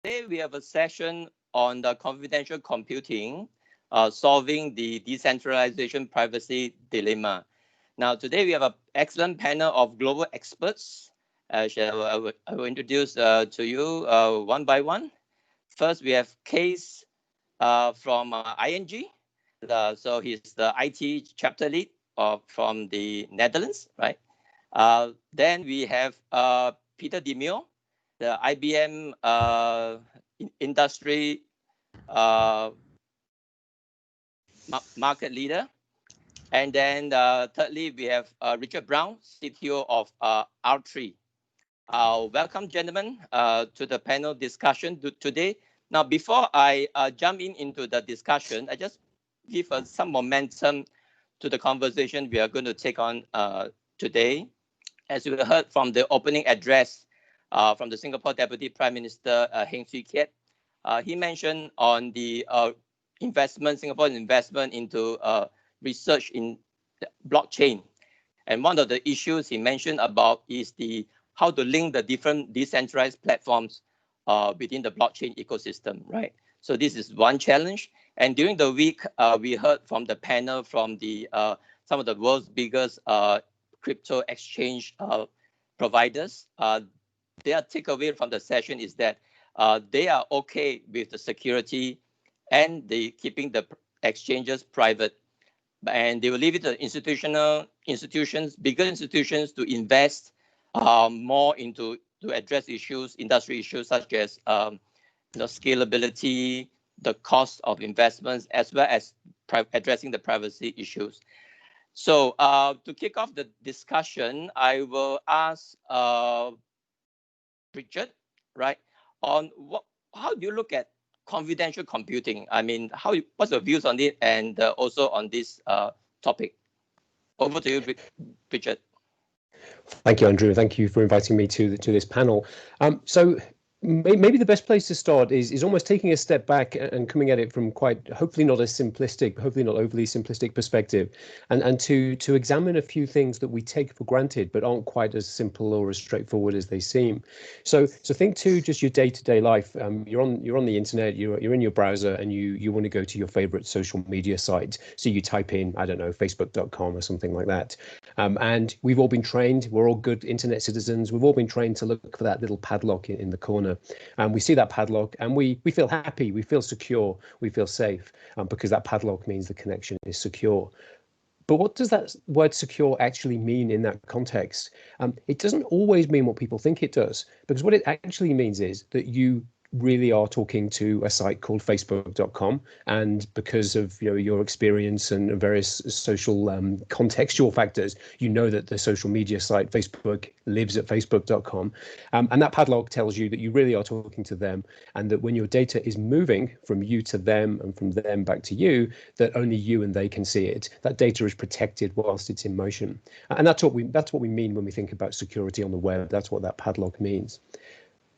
Today we have a session on the confidential computing, solving the decentralization privacy dilemma. Now, today we have an excellent panel of global experts. I will introduce to you one by one. First, we have Case from ING. So he's the IT chapter lead from the Netherlands, right? Then we have Peter Demio, the IBM industry market leader. And then thirdly, we have Richard Brown, CTO of R3. Welcome, gentlemen, to the panel discussion today. Now, before I jump into the discussion, I just give some momentum to the conversation we are going to take on today. As you heard from the opening address from the Singapore Deputy Prime Minister Heng Swee Keat, he mentioned on the Singapore's investment into research in blockchain. And one of the issues he mentioned about is how to link the different decentralized platforms within the blockchain ecosystem, right? So this is one challenge. And during the week, we heard from the panel from some of the world's biggest crypto exchange providers. Their takeaway from the session is that they are okay with the security and keeping the exchanges private. And they will leave it to institutions, bigger institutions, to invest more to address industry issues such as scalability, the cost of investments, as well as addressing the privacy issues. So to kick off the discussion, I will ask Richard, right, on how do you look at confidential computing? I mean, what's your views on it, and also on this topic? Over to you, Richard. Thank you, Andrew. Thank you for inviting me to this panel. So maybe the best place to start is almost taking a step back and coming at it from hopefully not a simplistic, hopefully not overly simplistic perspective, and to examine a few things that we take for granted but aren't quite as simple or as straightforward as they seem. So think to just your day-to-day life. You're on the internet, you're in your browser, and you want to go to your favorite social media site. So you type in, I don't know, facebook.com or something like that. And we've all been trained, we're all good internet citizens, we've all been trained to look for that little padlock in the corner. And we see that padlock and we feel happy, we feel secure, we feel safe, because that padlock means the connection is secure. But what does that word secure actually mean in that context? It doesn't always mean what people think it does, because what it actually means is that you really are talking to a site called facebook.com, and because of your experience and various social contextual factors, you know that the social media site Facebook lives at facebook.com, and that padlock tells you that you really are talking to them, and that when your data is moving from you to them and from them back to you, that only you and they can see it. That data is protected whilst it's in motion, and that's what we mean when we think about security on the web. That's what that padlock means.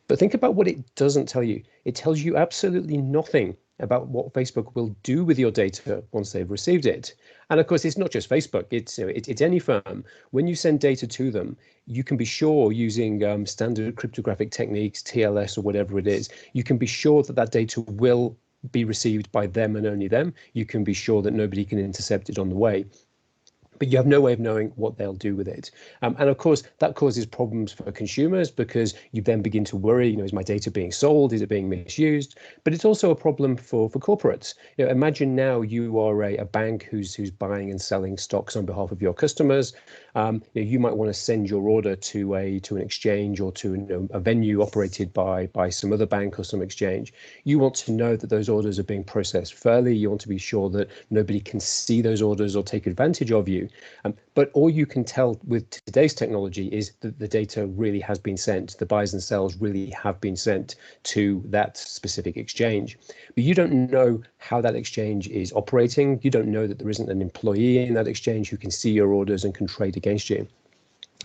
But think about what it doesn't tell you. It tells you absolutely nothing about what Facebook will do with your data once they've received it. And of course, it's not just Facebook, it's any firm. When you send data to them, you can be sure, using standard cryptographic techniques, TLS or whatever it is, you can be sure that that data will be received by them and only them. You can be sure that nobody can intercept it on the way. But you have no way of knowing what they'll do with it. And of course, that causes problems for consumers, because you then begin to worry, is my data being sold? Is it being misused? But it's also a problem for corporates. Imagine now you are a bank who's buying and selling stocks on behalf of your customers. You might want to send your order to an exchange or to a venue operated by some other bank or some exchange. You want to know that those orders are being processed fairly. You want to be sure that nobody can see those orders or take advantage of you. But all you can tell with today's technology is that the data really has been sent. The buys and sells really have been sent to that specific exchange. But you don't know how that exchange is operating. You don't know that there isn't an employee in that exchange who can see your orders and can trade against you.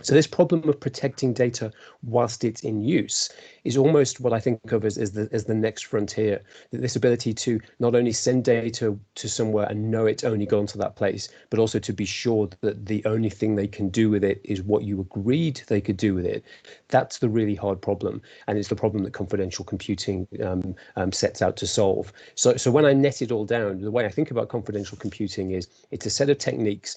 So this problem of protecting data whilst it's in use is almost what I think of as the next frontier. This ability to not only send data to somewhere and know it's only gone to that place, but also to be sure that the only thing they can do with it is what you agreed they could do with it. That's the really hard problem, and it's the problem that confidential computing sets out to solve. So when I net it all down, the way I think about confidential computing is it's a set of techniques,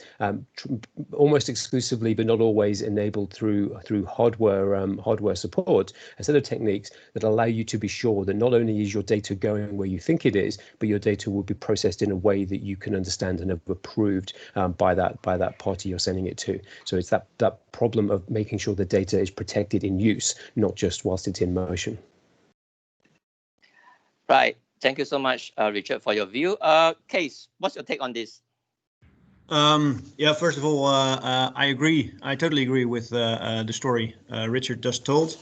almost exclusively, but not always, enabled through hardware support, a set of techniques that allow you to be sure that not only is your data going where you think it is, but your data will be processed in a way that you can understand and have approved by that party you're sending it to. So it's that problem of making sure the data is protected in use, not just whilst it's in motion. Right. Thank you so much, Richard, for your view. Case, what's your take on this? Yeah, first of all, I agree. I totally agree with the story Richard just told,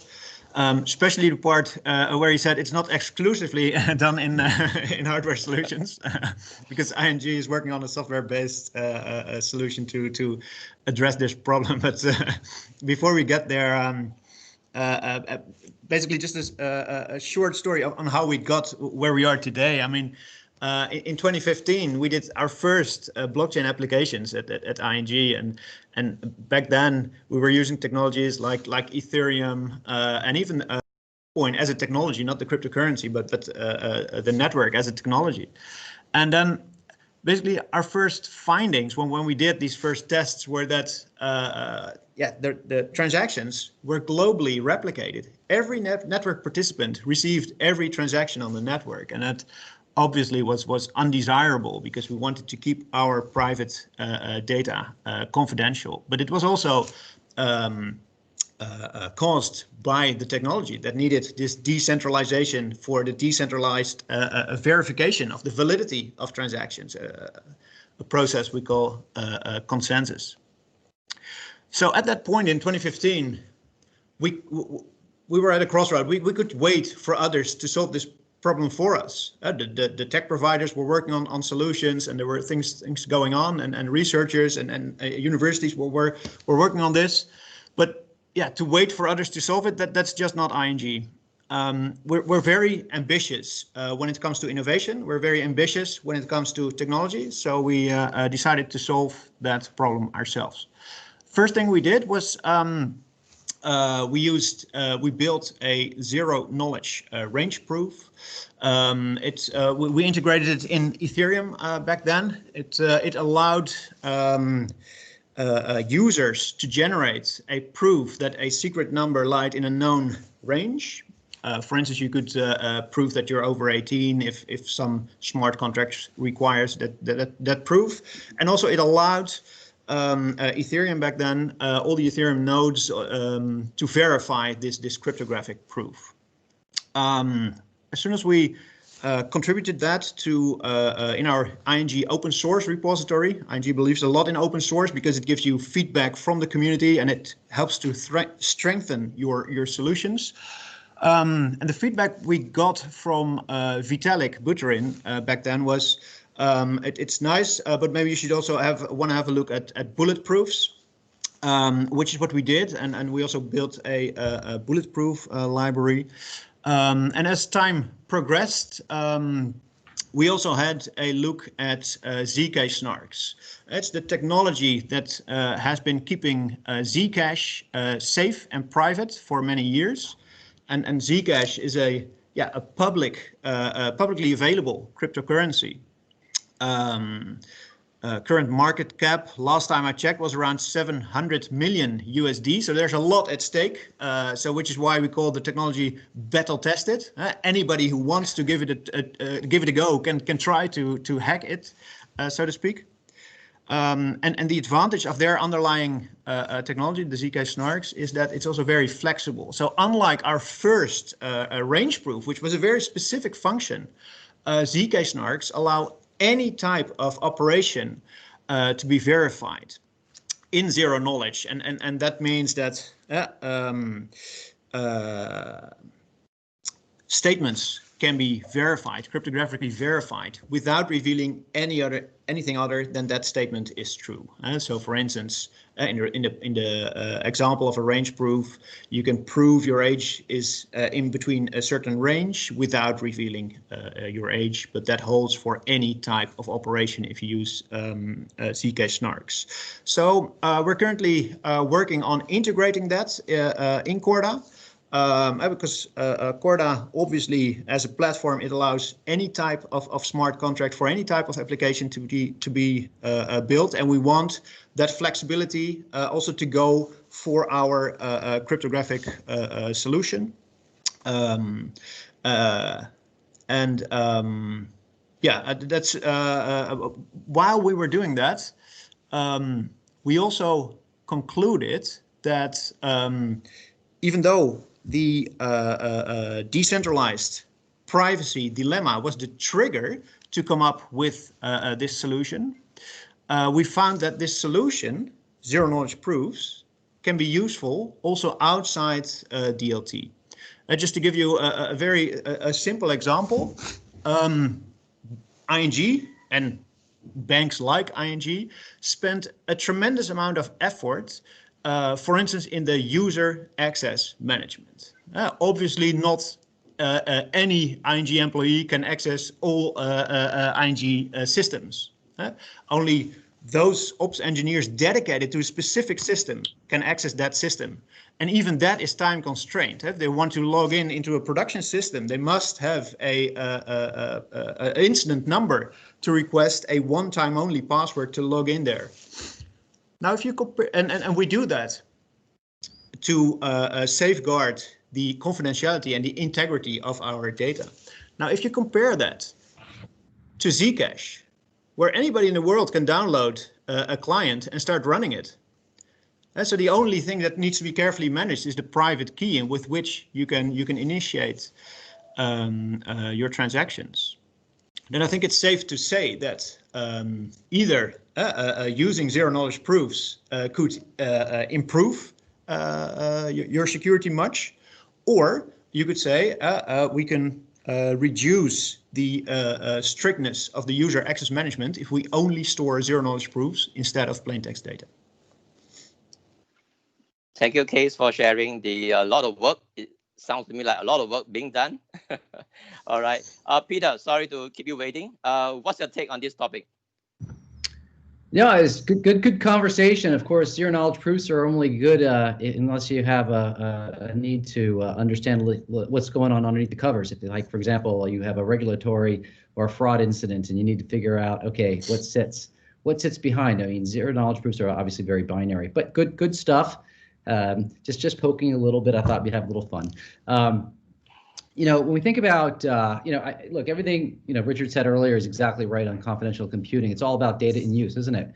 especially the part where he said it's not exclusively done in hardware solutions, because ING is working on a software-based solution to address this problem. But before we get there, basically just a short story on how we got where we are today. I mean, in 2015, we did our first blockchain applications at ING, and back then we were using technologies like Ethereum and even Bitcoin as a technology, not the cryptocurrency, but the network as a technology. And then basically our first findings when we did these first tests were that the transactions were globally replicated. Every network participant received every transaction on the network, and that obviously was undesirable because we wanted to keep our private data confidential. But it was also caused by the technology that needed this decentralization for the decentralized verification of the validity of transactions, a process we call consensus. So at that point in 2015, we were at a crossroad. We could wait for others to solve this problem for us. The tech providers were working on solutions, and there were things going on, and researchers and universities were working on this. But yeah, to wait for others to solve it, that's just not ING. We're very ambitious when it comes to innovation. We're very ambitious when it comes to technology. So we decided to solve that problem ourselves. First thing we did was we built a zero knowledge range proof. We integrated it in Ethereum back then. It allowed users to generate a proof that a secret number lied in a known range. For instance, you could prove that you're over 18 if some smart contract requires that proof. And also it allowed Ethereum back then, all the Ethereum nodes to verify this cryptographic proof. As soon as we contributed that to in our ING open source repository. ING believes a lot in open source because it gives you feedback from the community and it helps to strengthen your solutions. And the feedback we got from Vitalik Buterin back then was, it's nice, but maybe you should also want to have a look at bulletproofs, which is what we did, and we also built a bulletproof library. And as time progressed, we also had a look at Zcash snarks. It's the technology that has been keeping Zcash safe and private for many years. And Zcash is a publicly available cryptocurrency. Current market cap, last time I checked, was around 700 million USD. So there's a lot at stake. Which is why we call the technology battle tested. Anybody who wants to give it a go can try to hack it, so to speak. And the advantage of their underlying technology, the Zcash snarks, is that it's also very flexible. So unlike our first range proof, which was a very specific function, Zcash snarks allow any type of operation to be verified in zero knowledge, and that means that statements can be verified, cryptographically verified, without revealing anything other than that statement is true. So, for instance, in the example of a range proof, you can prove your age is in between a certain range without revealing your age, but that holds for any type of operation if you use Zcash snarks. So we're currently working on integrating that in Corda. Because Corda, obviously, as a platform, it allows any type of smart contract for any type of application to be built, and we want that flexibility also to go for our cryptographic solution. That's while we were doing that, we also concluded that even though the decentralized privacy dilemma was the trigger to come up with this solution, we found that this solution, zero knowledge proofs, can be useful also outside DLT. Just to give you a very simple example, ING and banks like ING spent a tremendous amount of effort, for instance, in the user access management. Obviously, not any ING employee can access all ING systems. Only those ops engineers dedicated to a specific system can access that system. And even that is time constrained. If they want to log in into a production system, they must have a incident number to request a one-time only password to log in there. Now, if you compare, and we do that to safeguard the confidentiality and the integrity of our data. Now, if you compare that to Zcash, where anybody in the world can download a client and start running it. And so the only thing that needs to be carefully managed is the private key in with which you can initiate your transactions. Then I think it's safe to say that either using zero knowledge proofs could improve your security much, or you could say we can reduce the strictness of the user access management if we only store zero knowledge proofs instead of plain text data. Thank you, Case, for sharing the lot of work. It sounds to me like a lot of work being done. All right, Peter, sorry to keep you waiting. What's your take on this topic? Yeah, it's good conversation. Of course, zero knowledge proofs are only good unless you have a need to understand what's going on underneath the covers. If, like, for example, you have a regulatory or fraud incident and you need to figure out, okay, what sits behind. I mean, zero knowledge proofs are obviously very binary, but good stuff. Just poking a little bit. I thought we'd have a little fun. You know, when we think about, look, everything, Richard said earlier is exactly right on confidential computing. It's all about data in use, isn't it?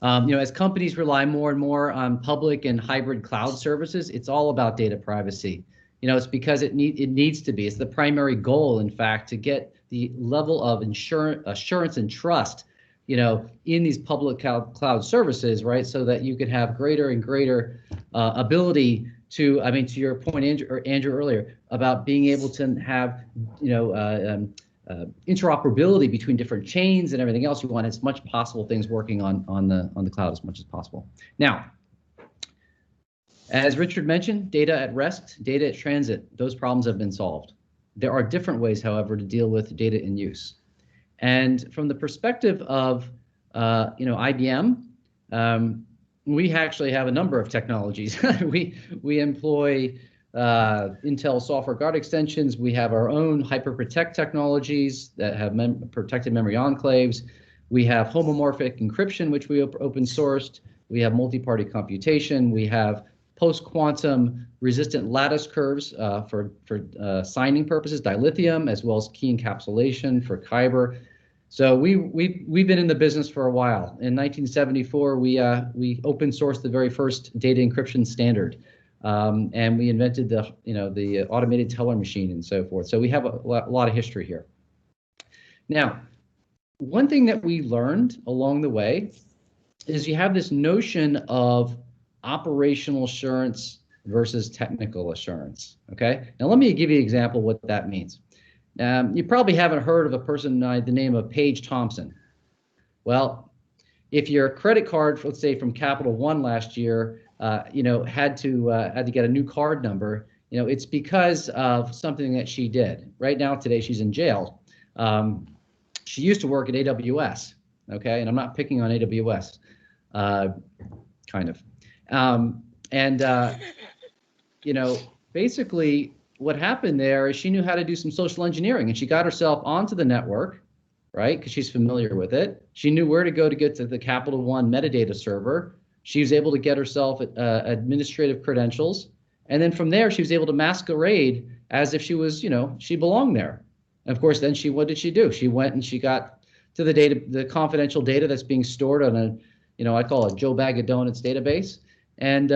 As companies rely more and more on public and hybrid cloud services, it's all about data privacy. It's because it needs to be. It's the primary goal, in fact, to get the level of assurance and trust, in these public cloud services, right? So that you could have greater and greater ability to your point, Andrew earlier, about being able to have, interoperability between different chains and everything else. You want as much possible things working on the cloud as much as possible. Now, as Richard mentioned, data at rest, data at transit, those problems have been solved. There are different ways, however, to deal with data in use. And from the perspective of, IBM, we actually have a number of technologies. we employ Intel software guard extensions. We have our own hyperprotect technologies that have protected memory enclaves. We have homomorphic encryption, which we open sourced. We have multi-party computation. We have post-quantum resistant lattice curves for signing purposes, dilithium, as well as key encapsulation for Kyber. So we've been in the business for a while. In 1974, we open sourced the very first data encryption standard, and we invented the automated teller machine and so forth. So we have a lot of history here. Now, one thing that we learned along the way is you have this notion of operational assurance versus technical assurance. Okay, now let me give you an example of what that means. You probably haven't heard of a person by the name of Paige Thompson. Well, if your credit card, let's say from Capital One last year, had to get a new card number, it's because of something that she did. Right now, today, she's in jail. She used to work at AWS, okay, and I'm not picking on AWS, kind of. Basically, what happened there is she knew how to do some social engineering, and she got herself onto the network, right? Because she's familiar with it. She knew where to go to get to the Capital One metadata server. She was able to get herself administrative credentials. And then from there, she was able to masquerade as if she was, she belonged there. And of course, then what did she do? She went and she got to the data, the confidential data that's being stored on a, I call it Joe Bag of Donuts database. And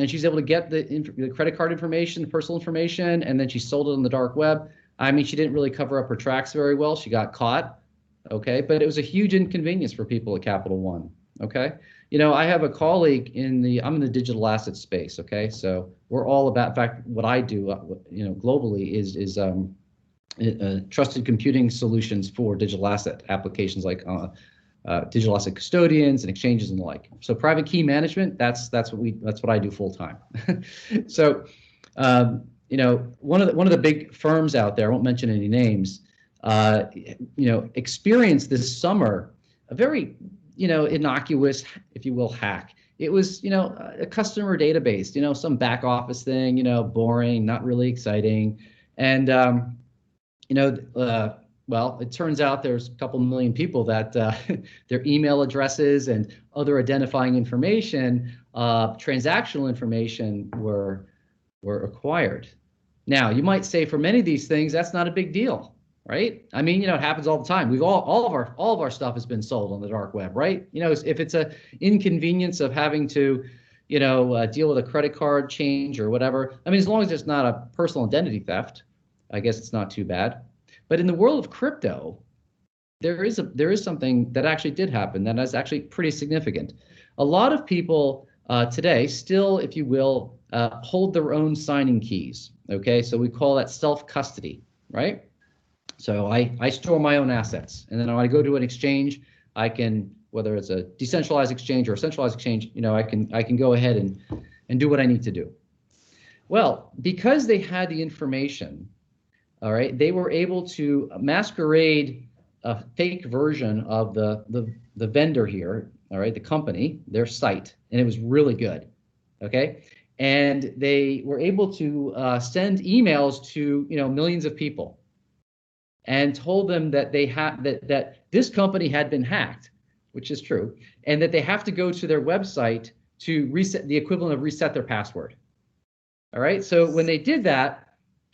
she's able to get the credit card information, the personal information, and then she sold it on the dark web. I mean, she didn't really cover up her tracks very well. She got caught, okay? But it was a huge inconvenience for people at Capital One, okay? I have a colleague I'm in the digital asset space, okay? So we're all about, in fact, what I do, globally is trusted computing solutions for digital asset applications like digital asset custodians and exchanges and the like. So private key management, that's what I do full time. So one of the big firms out there, I won't mention any names, experienced this summer a very innocuous, if you will, hack. It was a customer database, some back office thing, boring, not really exciting, and well, it turns out there's a couple million people that their email addresses and other identifying information, transactional information were acquired. Now, you might say for many of these things, that's not a big deal, right? I mean, it happens all the time. We've all of our stuff has been sold on the dark web, right? If it's a inconvenience of having to, deal with a credit card change or whatever. I mean, as long as it's not a personal identity theft, I guess it's not too bad. But in the world of crypto, there is something that actually did happen that is actually pretty significant. A lot of people today still, if you will, hold their own signing keys. Okay, so we call that self-custody, right? So I store my own assets, and then when I go to an exchange, I can, whether it's a decentralized exchange or a centralized exchange, I can go ahead and do what I need to do. Well, because they had the information, all right, they were able to masquerade a fake version of the vendor here, all right, the company, their site, and it was really good, okay? And they were able to send emails to millions of people, and told them that they had that this company had been hacked, which is true, and that they have to go to their website to reset the equivalent of reset their password. All right, so when they did that,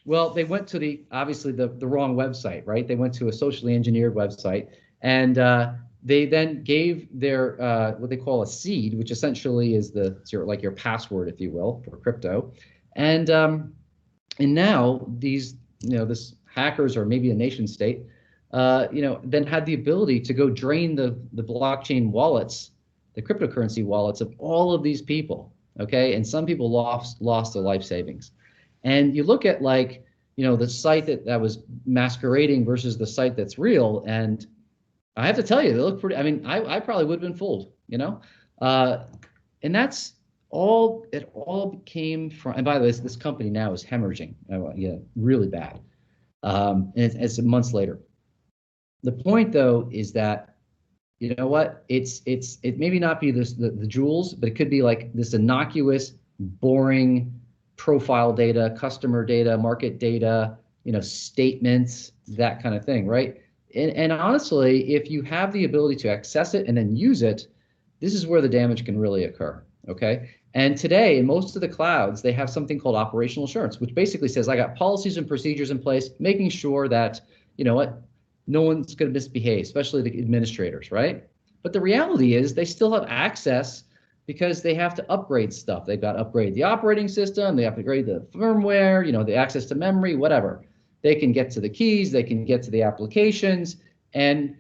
well, they went to obviously the wrong website, right? They went to a socially engineered website, and they then gave their what they call a seed, which essentially is your password, if you will, for crypto, and now these this hackers or maybe a nation state, then had the ability to go drain the blockchain wallets, the cryptocurrency wallets of all of these people, okay? And some people lost their life savings. And you look at the site that was masquerading versus the site that's real, and I have to tell you, they look pretty. I mean, I probably would have been fooled, and that's all. It all came from. And by the way, this company now is hemorrhaging, really bad. And it's months later. The point though is that it maybe not be the jewels, but it could be like this innocuous, boring profile data, customer data, market data, statements, that kind of thing, right? And honestly, if you have the ability to access it and then use it, this is where the damage can really occur, okay? And today, in most of the clouds, they have something called operational assurance, which basically says I got policies and procedures in place, making sure that, no one's going to misbehave, especially the administrators, right? But the reality is they still have access because they have to upgrade stuff. They've got to upgrade the operating system, they have to upgrade the firmware, the access to memory, whatever. They can get to the keys, they can get to the applications, and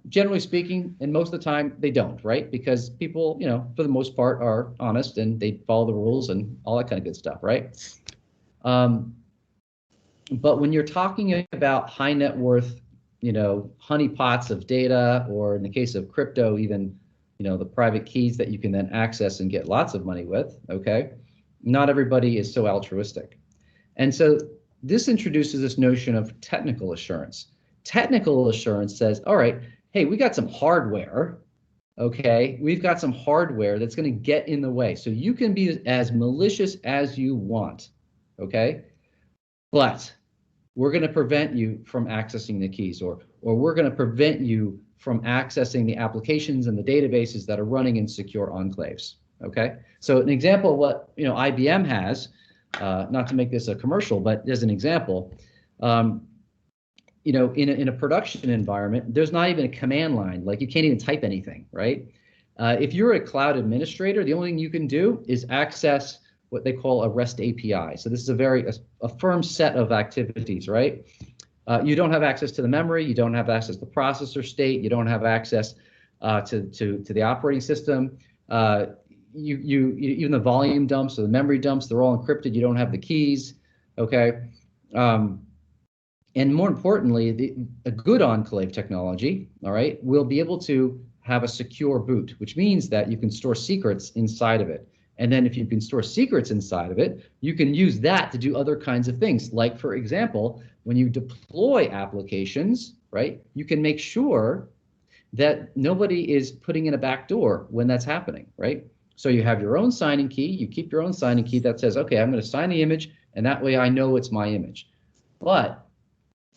generally speaking, and most of the time they don't, right? Because people, for the most part are honest and they follow the rules and all that kind of good stuff, right? But when you're talking about high net worth, honeypots of data, or in the case of crypto, even, the private keys that you can then access and get lots of money with, okay? Not everybody is so altruistic. And so this introduces this notion of technical assurance. Technical assurance says, all right, hey, we got some hardware, okay? We've got some hardware that's going to get in the way. So you can be as malicious as you want, okay? But we're going to prevent you from accessing the keys, or we're going to prevent you from accessing the applications and the databases that are running in secure enclaves, okay? So an example of what, IBM has, not to make this a commercial, but as an example, in a production environment, there's not even a command line. Like, you can't even type anything, right? If you're a cloud administrator, the only thing you can do is access what they call a REST API. So this is a firm set of activities, right? You don't have access to the memory. You don't have access to the processor state. You don't have access to the operating system. Even the volume dumps or the memory dumps, they're all encrypted. You don't have the keys, okay? And more importantly, a good enclave technology, all right, will be able to have a secure boot, which means that you can store secrets inside of it. And then if you can store secrets inside of it, you can use that to do other kinds of things. Like, for example, when you deploy applications, right, you can make sure that nobody is putting in a backdoor when that's happening, right? So you have your own signing key. You keep your own signing key that says, okay, I'm going to sign the image, and that way I know it's my image. But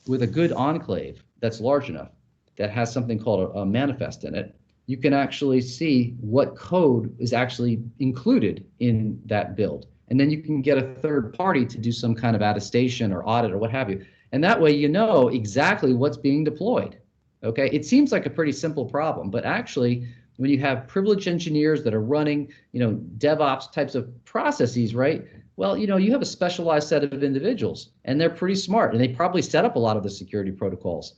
with a good enclave that's large enough, that has something called a manifest in it, you can actually see what code is actually included in that build. And then you can get a third party to do some kind of attestation or audit or what have you. And that way you know exactly what's being deployed. Okay, it seems like a pretty simple problem, but actually when you have privileged engineers that are running, DevOps types of processes, right? Well, you have a specialized set of individuals, and they're pretty smart, and they probably set up a lot of the security protocols,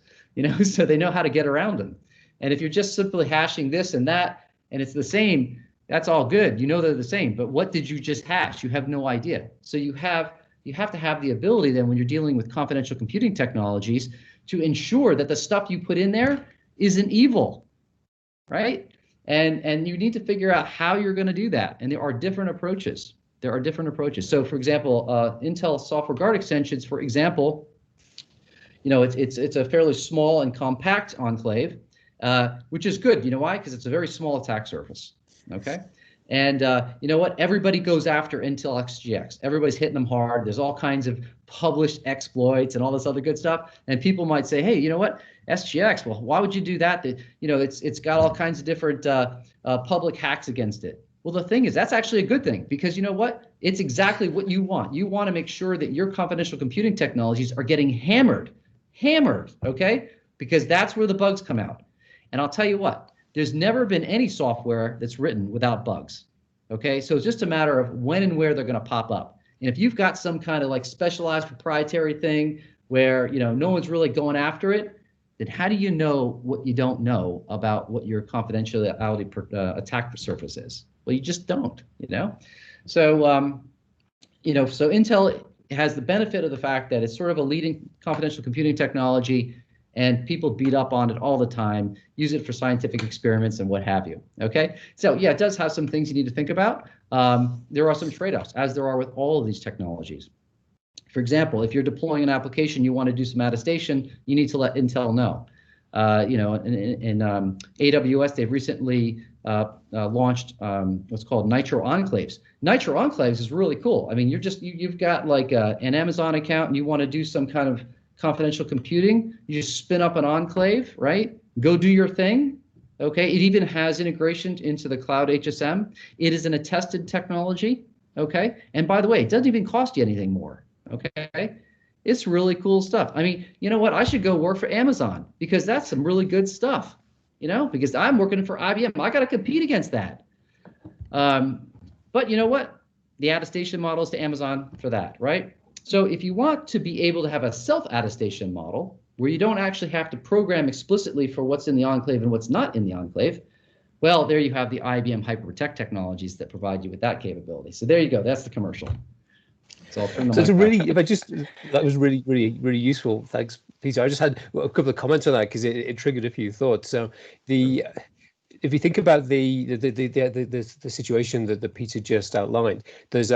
so they know how to get around them. And if you're just simply hashing this and that, and it's the same, that's all good. They're the same, but what did you just hash? You have no idea. So you have to have the ability then, when you're dealing with confidential computing technologies, to ensure that the stuff you put in there isn't evil, right? And you need to figure out how you're going to do that. And there are different approaches. So, for example, Intel Software Guard extensions, for example, it's a fairly small and compact enclave, which is good. You know why? Because it's a very small attack surface. Okay. And you know what? Everybody goes after Intel XGX. Everybody's hitting them hard. There's all kinds of published exploits and all this other good stuff. And people might say, hey, you know what? SGX, well, why would you do that? It's got all kinds of different public hacks against it. Well, the thing is, that's actually a good thing, because you know what? It's exactly what you want. You want to make sure that your confidential computing technologies are getting hammered, okay? Because that's where the bugs come out. And I'll tell you what, there's never been any software that's written without bugs, okay? So it's just a matter of when and where they're going to pop up. And if you've got some kind of like specialized proprietary thing where, no one's really going after it, then how do you know what you don't know about what your confidentiality attack surface is? Well, you just don't, So, so Intel has the benefit of the fact that it's sort of a leading confidential computing technology, and people beat up on it all the time, use it for scientific experiments and what have you, okay? So, yeah, it does have some things you need to think about. There are some trade-offs, as there are with all of these technologies. For example, if you're deploying an application, you want to do some attestation, you need to let Intel know. In AWS, they've recently launched what's called Nitro Enclaves. Nitro Enclaves is really cool. I mean, you've got like an Amazon account and you want to do some kind of confidential computing. You just spin up an enclave, right? Go do your thing. Okay. It even has integration into the cloud HSM. It is an attested technology. Okay. And by the way, it doesn't even cost you anything more. Okay. It's really cool stuff. I mean, you know what? I should go work for Amazon, because that's some really good stuff, because I'm working for IBM. I got to compete against that. But you know what? The attestation model is to Amazon for that, right? So if you want to be able to have a self-attestation model, where you don't actually have to program explicitly for what's in the enclave and what's not in the enclave, well, there you have the IBM HyperProtect technologies that provide you with that capability. So there you go. That's the commercial. So I'll turn the So mic it's a back. really, if I just, that was really, really, really useful. Thanks, Peter. I just had a couple of comments on that because it triggered a few thoughts. So if you think about the situation that Peter just outlined, there's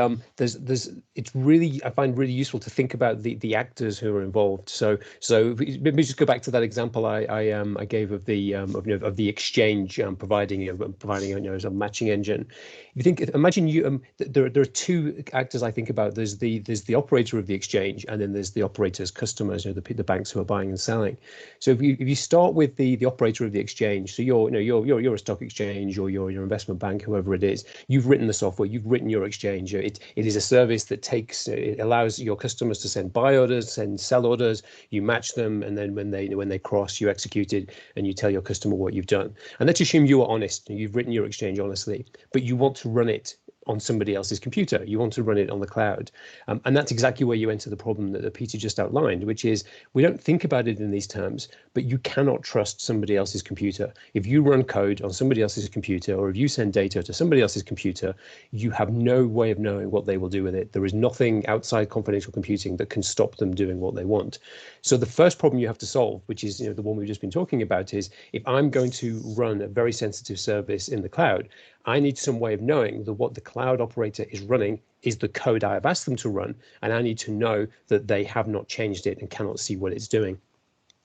it's really, I find really useful to think about the actors who are involved. So let me just go back to that example I gave of the exchange providing as a matching engine. If you think, imagine there are two actors I think about. There's the operator of the exchange, and then there's the operator's customers, the banks who are buying and selling. So if you start with the operator of the exchange, so you're a stock exchange or your investment bank, whoever it is, you've written the software, you've written your exchange. It is a service that it allows your customers to send buy orders, send sell orders, you match them, and then when they cross, you execute it and you tell your customer what you've done. And let's assume you are honest, you've written your exchange honestly, but you want to run it on somebody else's computer. You want to run it on the cloud. And that's exactly where you enter the problem that Peter just outlined, which is we don't think about it in these terms, but you cannot trust somebody else's computer. If you run code on somebody else's computer, or if you send data to somebody else's computer, you have no way of knowing what they will do with it. There is nothing outside confidential computing that can stop them doing what they want. So the first problem you have to solve, which is the one we've just been talking about, is if I'm going to run a very sensitive service in the cloud, I need some way of knowing that what the cloud operator is running is the code I have asked them to run, and I need to know that they have not changed it and cannot see what it's doing.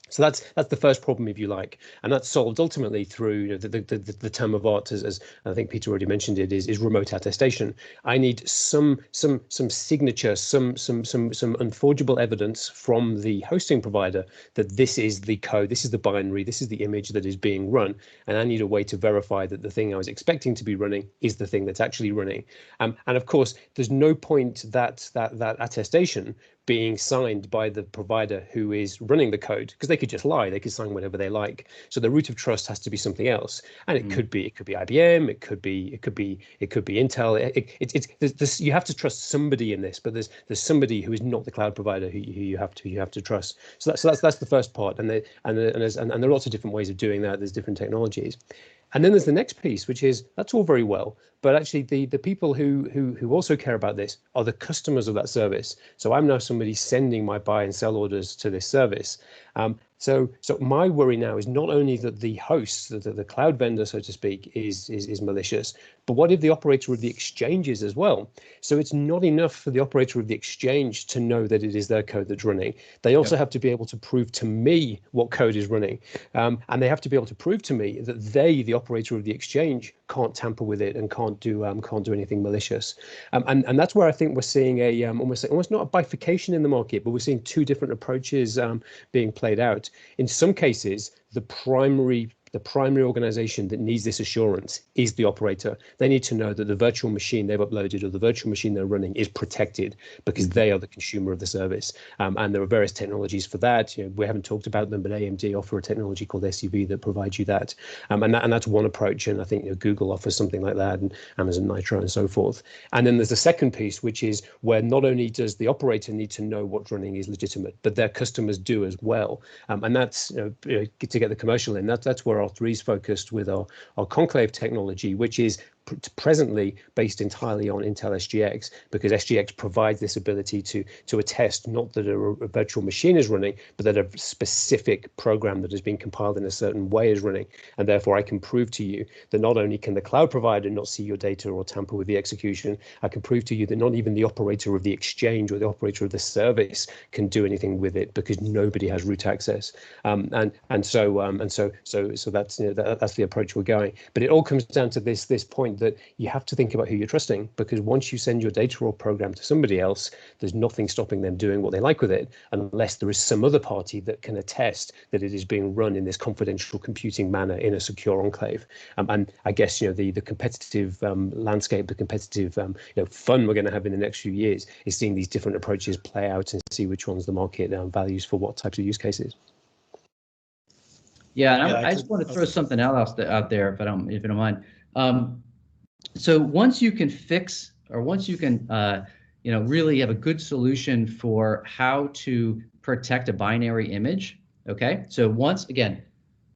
So that's the first problem, if you like, and that's solved ultimately through the term of art, as I think Peter already mentioned it, is remote attestation. I need some signature, some unforgeable evidence from the hosting provider that this is the code, this is the binary, this is the image that is being run, and I need a way to verify that the thing I was expecting to be running is the thing that's actually running. And of course, there's no point that attestation being signed by the provider who is running the code, because they could just lie, they could sign whatever they like. So the root of trust has to be something else, and it could be IBM, it could be Intel. You have to trust somebody in this, but there's somebody who is not the cloud provider who you have to trust. So that's the first part, and there are lots of different ways of doing that. There's different technologies. And then there's the next piece, which is that's all very well, but actually the people who also care about this are the customers of that service. So I'm now somebody sending my buy and sell orders to this service. So my worry now is not only that the host, the cloud vendor, so to speak, is malicious, but what if the operator of the exchange is as well? So it's not enough for the operator of the exchange to know that it is their code that's running. They also have to be able to prove to me what code is running, and they have to be able to prove to me that they, the operator of the exchange, can't tamper with it and can't do anything malicious. And that's where I think we're seeing a almost not a bifurcation in the market, but we're seeing two different approaches being played out. In some cases, the primary organization that needs this assurance is the operator. They need to know that the virtual machine they've uploaded or the virtual machine they're running is protected because they are the consumer of the service. And there are various technologies for that. We haven't talked about them, but AMD offer a technology called SUV that provides you that. And that's one approach. And I think Google offers something like that, and Amazon Nitro and so forth. And then there's a second piece, which is where not only does the operator need to know what's running is legitimate, but their customers do as well. And that's to get the commercial in. That's where R3 is focused with our conclave technology, which is presently based entirely on Intel SGX, because SGX provides this ability to attest not that a virtual machine is running, but that a specific program that has been compiled in a certain way is running. And therefore I can prove to you that not only can the cloud provider not see your data or tamper with the execution, I can prove to you that not even the operator of the exchange or the operator of the service can do anything with it, because nobody has root access. So that's that's the approach we're going. But it all comes down to this point that you have to think about who you're trusting, because once you send your data or program to somebody else, there's nothing stopping them doing what they like with it, unless there is some other party that can attest that it is being run in this confidential computing manner in a secure enclave. And I guess the competitive landscape, the competitive fun we're going to have in the next few years is seeing these different approaches play out and see which ones the market values for what types of use cases. Yeah, and I just want to throw something out there, if you don't mind. So once you can fix, or once you can, really have a good solution for how to protect a binary image, Okay, so once again,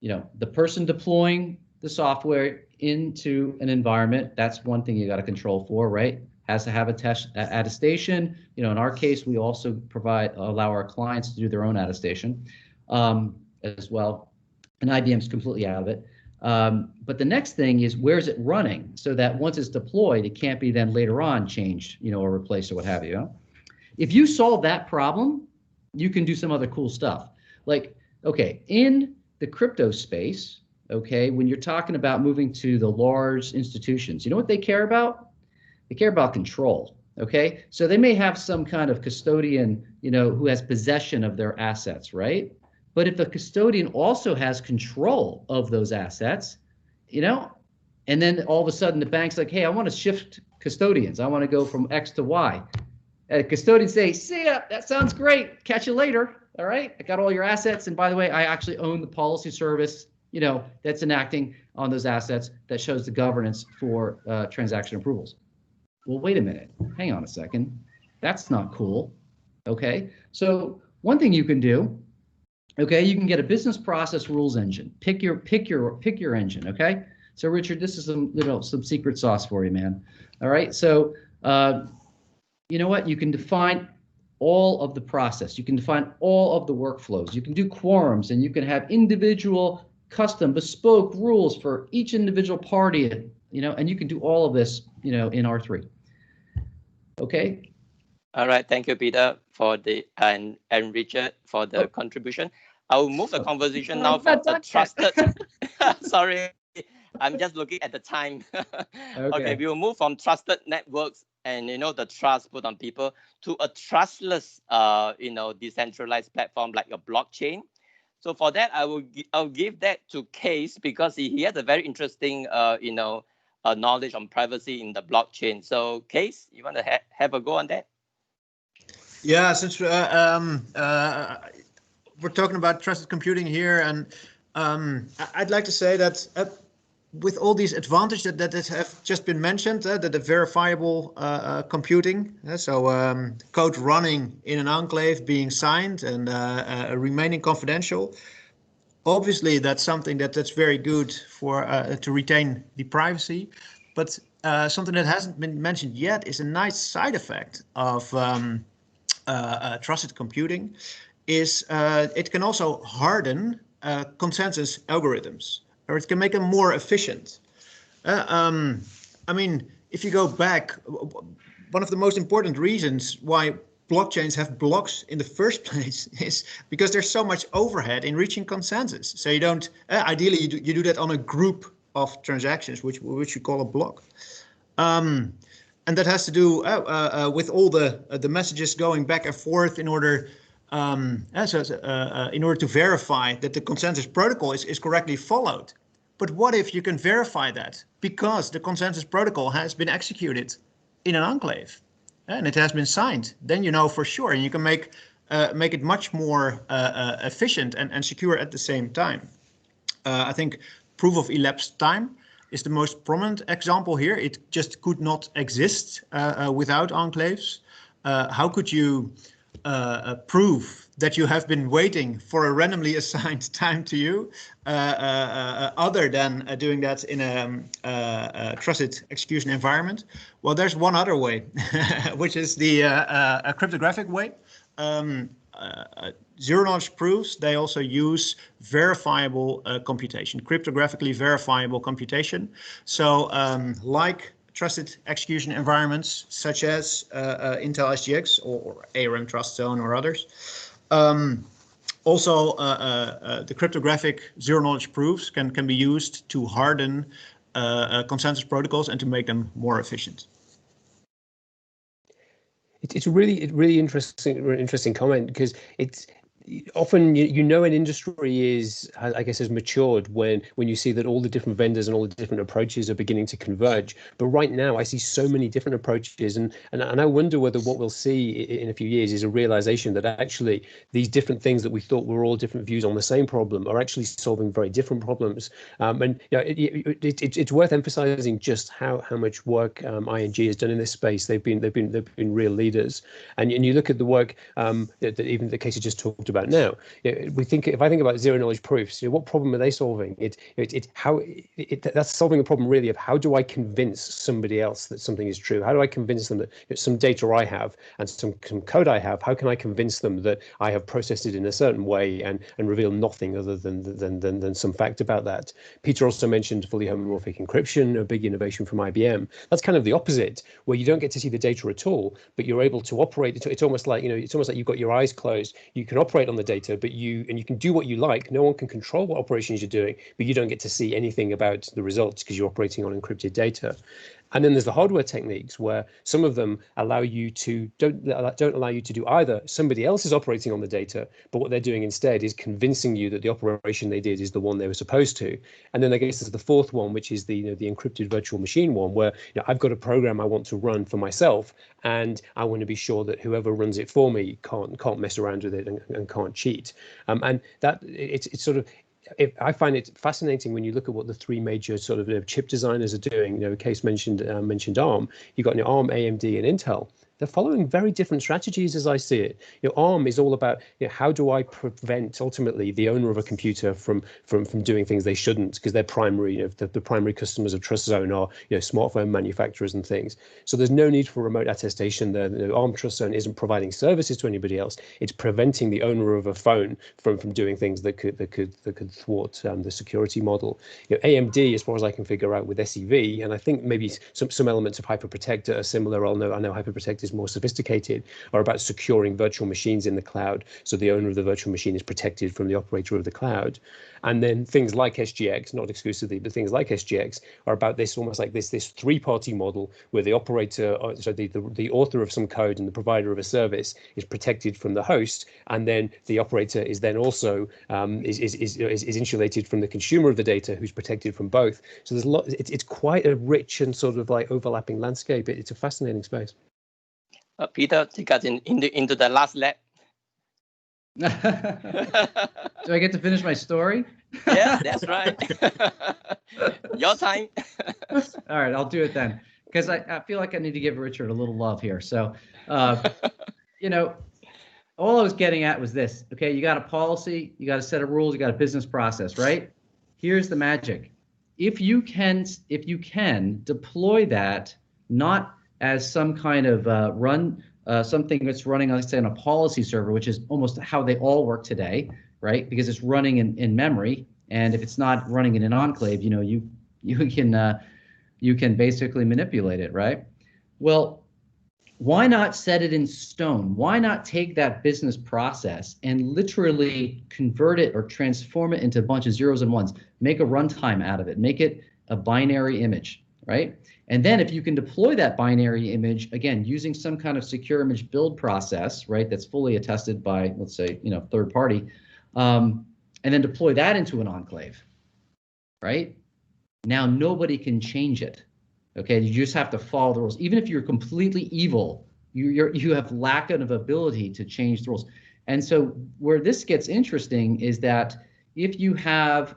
the person deploying the software into an environment, that's one thing you got to control for, right? Has to have attestation. In our case, we also allow our clients to do their own attestation as well. And IBM's completely out of it. But the next thing is, where's it running, so that once it's deployed, it can't be then later on changed, or replaced or what have you. If you solve that problem, you can do some other cool stuff. Like, okay, in the crypto space, okay, when you're talking about moving to the large institutions, you know what they care about? They care about control. Okay, so they may have some kind of custodian, who has possession of their assets, right? But if the custodian also has control of those assets, and then all of a sudden the bank's like, hey, I want to shift custodians. I want to go from X to Y. And the custodian say, see ya, that sounds great. Catch you later. All right, I got all your assets. And by the way, I actually own the policy service, that's enacting on those assets that shows the governance for transaction approvals. Well, wait a minute. Hang on a second. That's not cool. Okay, so one thing you can do, okay, you can get a business process rules engine. Pick your engine. Okay, so Richard, this is some secret sauce for you, man. All right, so you know what? You can define all of the process. You can define all of the workflows. You can do quorums, and you can have individual, custom, bespoke rules for each individual party. And you can do all of this, in R3. Okay. All right. Thank you, Peter, for the and Richard for the contribution. I will move the conversation now from the trusted. Sorry, I'm just looking at the time. Okay, we will move from trusted networks and the trust put on people to a trustless, decentralized platform like your blockchain. So for that, I'll give that to Case, because he has a very interesting, knowledge on privacy in the blockchain. So Case, you want to have a go on that? Yeah, since we're talking about trusted computing here, and I'd like to say that with all these advantages that have just been mentioned, the verifiable computing, so code running in an enclave, being signed and remaining confidential, obviously that's something that's very good for to retain the privacy. But something that hasn't been mentioned yet is a nice side effect of trusted computing is it can also harden consensus algorithms, or it can make them more efficient. I mean, if you go back, one of the most important reasons why blockchains have blocks in the first place is because there's so much overhead in reaching consensus. So you don't, ideally you do that on a group of transactions, which you call a block. And that has to do with all the messages going back and forth in order to verify that the consensus protocol is correctly followed. But what if you can verify that because the consensus protocol has been executed in an enclave and it has been signed? Then you know for sure, and you can make it much more efficient and secure at the same time. I think proof of elapsed time is the most prominent example here. It just could not exist without enclaves. How could you prove that you have been waiting for a randomly assigned time to you, other than doing that in a trusted execution environment? Well, there's one other way, which is the cryptographic way. Zero knowledge proofs, they also use verifiable computation, cryptographically verifiable computation. So like trusted execution environments such as Intel SGX or ARM Trust Zone or others. Also, the cryptographic zero knowledge proofs can be used to harden consensus protocols and to make them more efficient. It's a really interesting comment, because it's often an industry is, I guess, has matured when you see that all the different vendors and all the different approaches are beginning to converge. But right now I see so many different approaches, and I wonder whether what we'll see in a few years is a realization that actually these different things that we thought were all different views on the same problem are actually solving very different problems. And it's worth emphasizing just how much work ING has done in this space. They've been real leaders, and you look at the work that even the case you just talked about about now. If I think about zero knowledge proofs, what problem are they solving? That's solving the problem really of how do I convince somebody else that something is true? How do I convince them that some data I have and some code I have, how can I convince them that I have processed it in a certain way and reveal nothing other than some fact about that? Peter also mentioned fully homomorphic encryption, a big innovation from IBM. That's kind of the opposite, where you don't get to see the data at all, but you're able to operate. It's almost like you've got your eyes closed. You can operate on the data, but you can do what you like. No one can control what operations you're doing, but you don't get to see anything about the results because you're operating on encrypted data. And then there's the hardware techniques where some of them don't allow you to do either. Somebody else is operating on the data, but what they're doing instead is convincing you that the operation they did is the one they were supposed to. And then I guess there's the fourth one, which is the encrypted virtual machine one, where I've got a program I want to run for myself, and I want to be sure that whoever runs it for me can't mess around with it and can't cheat. And that it's sort of. I find it fascinating when you look at what the three major sort of chip designers are doing. Case mentioned ARM. You've got ARM, AMD, and Intel. They're following very different strategies as I see it. ARM is all about how do I prevent ultimately the owner of a computer from doing things they shouldn't, because their primary the primary customers of TrustZone are smartphone manufacturers and things. So there's no need for remote attestation. The ARM TrustZone isn't providing services to anybody else. It's preventing the owner of a phone from doing things that could thwart the security model. AMD, as far as I can figure out, with SEV, and I think maybe some elements of HyperProtect are similar. I know HyperProtect is more sophisticated, are about securing virtual machines in the cloud, so the owner of the virtual machine is protected from the operator of the cloud. And then things like SGX, not exclusively, but things like SGX are about this almost like this three-party model where the operator, so the author of some code and the provider of a service is protected from the host, and then the operator is then also is insulated from the consumer of the data, who's protected from both. So there's a lot. It's quite a rich and sort of like overlapping landscape. It's a fascinating space. Peter, take us into the last lap. Do I get to finish my story? Yeah, that's right. Your time. All right, I'll do it then, because I feel like I need to give Richard a little love here. So, all I was getting at was this. Okay, you got a policy, you got a set of rules, you got a business process, right? Here's the magic. If you can deploy that not as some kind of something that's running, let's say, on a policy server, which is almost how they all work today, right? Because it's running in memory, and if it's not running in an enclave, you can basically manipulate it, right? Well, why not set it in stone? Why not take that business process and literally convert it or transform it into a bunch of zeros and ones, make a runtime out of it, make it a binary image, right? And then if you can deploy that binary image, again, using some kind of secure image build process, right, that's fully attested by, let's say, third party, and then deploy that into an enclave, right? Now nobody can change it. Okay, you just have to follow the rules. Even if you're completely evil, you have lack of ability to change the rules. And so where this gets interesting is that if you have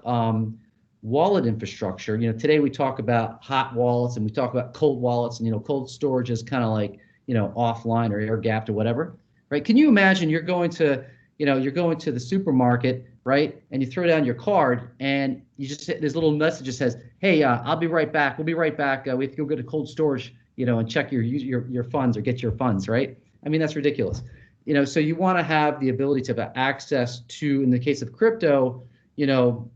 wallet infrastructure, today we talk about hot wallets and we talk about cold wallets, and cold storage is kind of like offline or air gapped or whatever, right? Can you imagine you're going to the supermarket, right, and you throw down your card and you just this little message that says, hey, I'll be right back, we'll be right back, we have to go to cold storage, and check your funds or get your funds, right? I mean, that's ridiculous. So you want to have the ability to have access to, in the case of crypto, your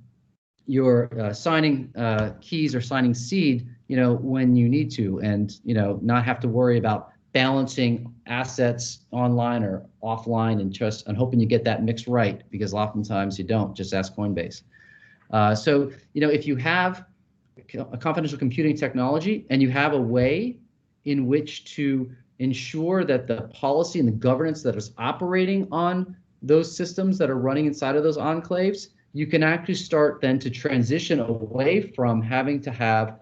signing keys or signing seed, when you need to, and not have to worry about balancing assets online or offline and hoping you get that mix right, because oftentimes you don't. Just ask Coinbase. So if you have a confidential computing technology and you have a way in which to ensure that the policy and the governance that is operating on those systems that are running inside of those enclaves, you can actually start then to transition away from having to have,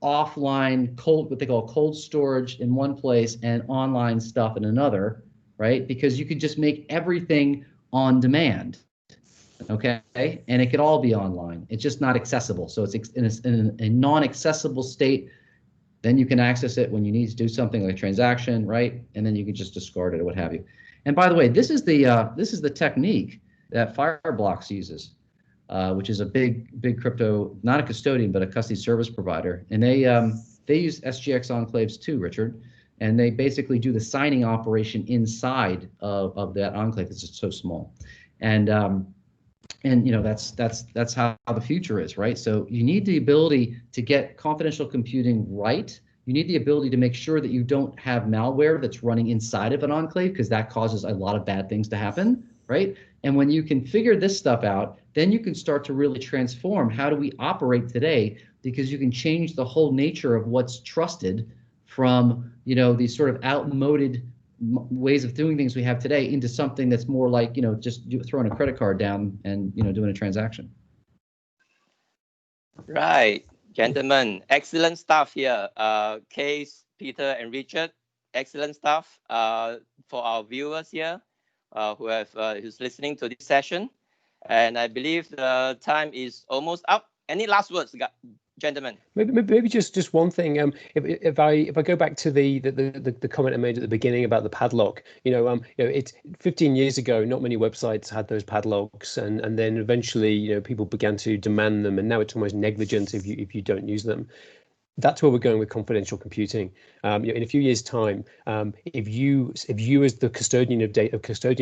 offline what they call cold storage in one place and online stuff in another, right? Because you could just make everything on demand, okay? And it could all be online. It's just not accessible. So it's in a non-accessible state. Then you can access it when you need to do something like a transaction, right? And then you can just discard it or what have you. And by the way, this is the technique that Fireblocks uses, which is a big crypto, not a custodian, but a custody service provider. And they use SGX enclaves too, Richard. And they basically do the signing operation inside of that enclave. It's just so small. And you know, that's how the future is, right? So you need the ability to get confidential computing right. You need the ability to make sure that you don't have malware that's running inside of an enclave, because that causes a lot of bad things to happen, right? And when you can figure this stuff out, then you can start to really transform how do we operate today, because you can change the whole nature of what's trusted from, you know, these sort of outmoded ways of doing things we have today into something that's more like, you know, just throwing a credit card down and, you know, doing a transaction. Right, gentlemen, excellent stuff here. Case, Peter, and Richard, excellent stuff for our viewers here who's listening to this session. And I believe the time is almost up. Any last words, gentlemen? Maybe just one thing. If I go back to the comment I made at the beginning about the padlock, it's 15 years ago. Not many websites had those padlocks, and then eventually, people began to demand them, and now it's almost negligent if you don't use them. That's where we're going with confidential computing. In a few years' time, if you as the custodian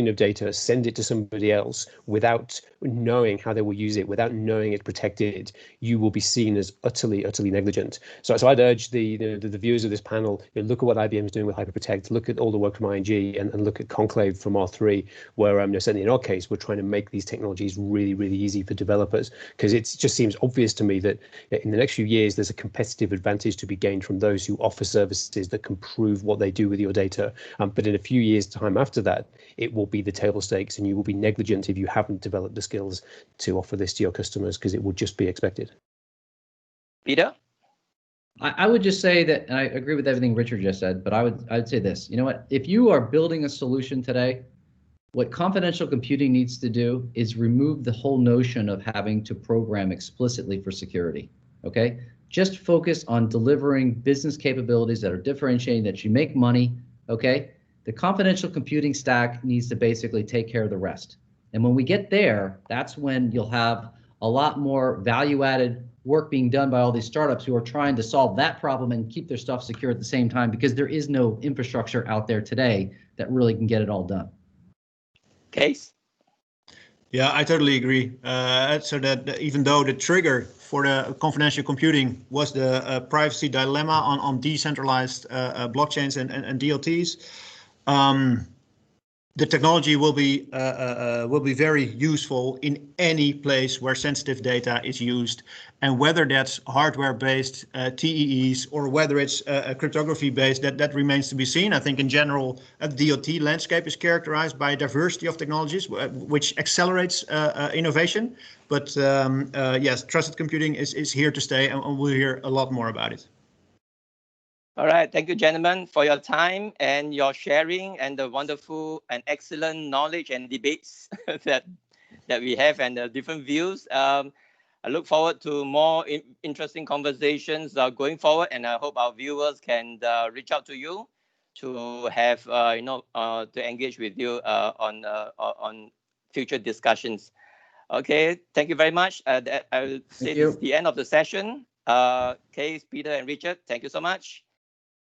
of data send it to somebody else without knowing how they will use it, without knowing it's protected, you will be seen as utterly negligent. So I'd urge the viewers of this panel, look at what IBM is doing with HyperProtect, look at all the work from ING, and look at Conclave from R3, where certainly in our case, we're trying to make these technologies really easy for developers, because it just seems obvious to me that in the next few years there's a competitive advantage to be gained from those who offer services that can prove what they do with your data. But in a few years' time after that, it will be the table stakes, and you will be negligent if you haven't developed the skills to offer this to your customers, because it will just be expected. Peter? I would just say that, and I agree with everything Richard just said, but I'd say this. You know what? If you are building a solution today, what confidential computing needs to do is remove the whole notion of having to program explicitly for security. Okay? Just focus on delivering business capabilities that are differentiating, that you make money, okay? The confidential computing stack needs to basically take care of the rest. And when we get there, that's when you'll have a lot more value-added work being done by all these startups who are trying to solve that problem and keep their stuff secure at the same time, because there is no infrastructure out there today that really can get it all done. Case? Yeah, I totally agree. So that even though the trigger for the confidential computing was the privacy dilemma on decentralized blockchains and DLTs, the technology will be very useful in any place where sensitive data is used, and whether that's hardware-based TEEs or whether it's cryptography-based, that remains to be seen. I think in general, the DLT landscape is characterized by a diversity of technologies, which accelerates innovation. But yes, trusted computing is here to stay, and we'll hear a lot more about it. All right, thank you, gentlemen, for your time and your sharing and the wonderful and excellent knowledge and debates that we have, and the different views. I look forward to more interesting conversations going forward, and I hope our viewers can reach out to you to have to engage with you on future discussions. Okay, thank you very much. I will say this is the end of the session. Case, Peter, and Richard, thank you so much.